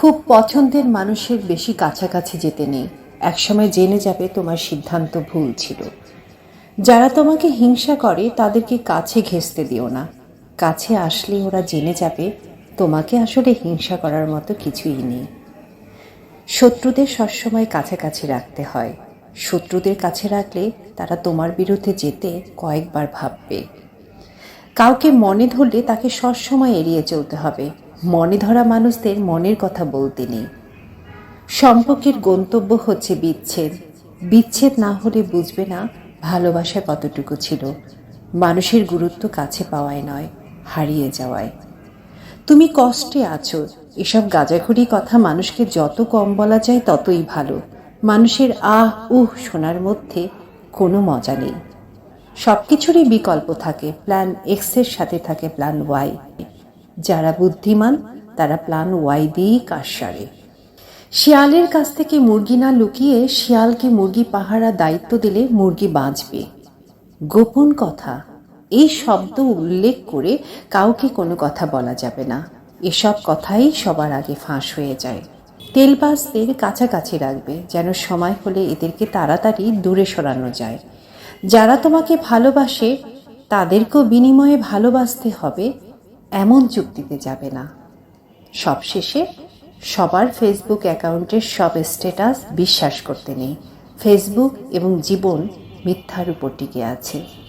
খুব পছন্দের মানুষের বেশি কাছাকাছি যেতে নেই। একসময় জেনে যাবে তোমার সিদ্ধান্ত ভুল ছিল। যারা তোমাকে হিংসা করে তাদেরকে কাছে ঘেঁষতে দিও না। কাছে আসলে ওরা জেনে যাবে তোমাকে আসলে হিংসা করার মতো কিছুই নেই। শত্রুদের সবসময় কাছাকাছি রাখতে হয়। শত্রুদের কাছে রাখলে তারা তোমার বিরুদ্ধে যেতে কয়েকবার ভাববে। কাউকে মনে ধরলে তাকে সবসময় এড়িয়ে চলতে হবে। মনে ধরা মানুষদের মনের কথা বলতে নেই। সম্পর্কের গন্তব্য হচ্ছে বিচ্ছেদ। বিচ্ছেদ না হলে বুঝবে না ভালোবাসা কতটুকু ছিল। মানুষের গুরুত্ব কাছে পাওয়ায় নয়, হারিয়ে যাওয়ায়। তুমি কষ্টে আছো, এসব গাঁজাখুরি কথা মানুষকে যত কম বলা যায় ততই ভালো। মানুষের আহ উহ শোনার মধ্যে কোনো মজা নেই। সব কিছুরই বিকল্প থাকে। প্ল্যান এক্সের সাথে থাকে প্ল্যান ওয়াই। যারা বুদ্ধিমান তারা প্ল্যান ওয়াই দিয়েই কাজ সারে। শিয়ালের কাছ থেকে মুরগি না লুকিয়ে শিয়ালকে মুরগি পাহারা দায়িত্ব দিলে মুরগি বাঁচবে। গোপন কথা, এই শব্দ উল্লেখ করে কাউকে কোনো কথা বলা যাবে না। এসব কথাই সবার আগে ফাঁস হয়ে যায়। তেলবাজদের কাছাকাছি রাখবে, যেন সময় হলে এদেরকে তাড়াতাড়ি দূরে সরানো যায়। যারা তোমাকে ভালোবাসে তাদেরকেও বিনিময়ে ভালোবাসতে হবে, এমন চুক্তিতে যাবে না। সবশেষে সবার ফেসবুক অ্যাকাউন্টের সব স্ট্যাটাস বিশ্বাস করতে নেই। ফেসবুক এবং জীবন মিথ্যার উপর টিকে আছে।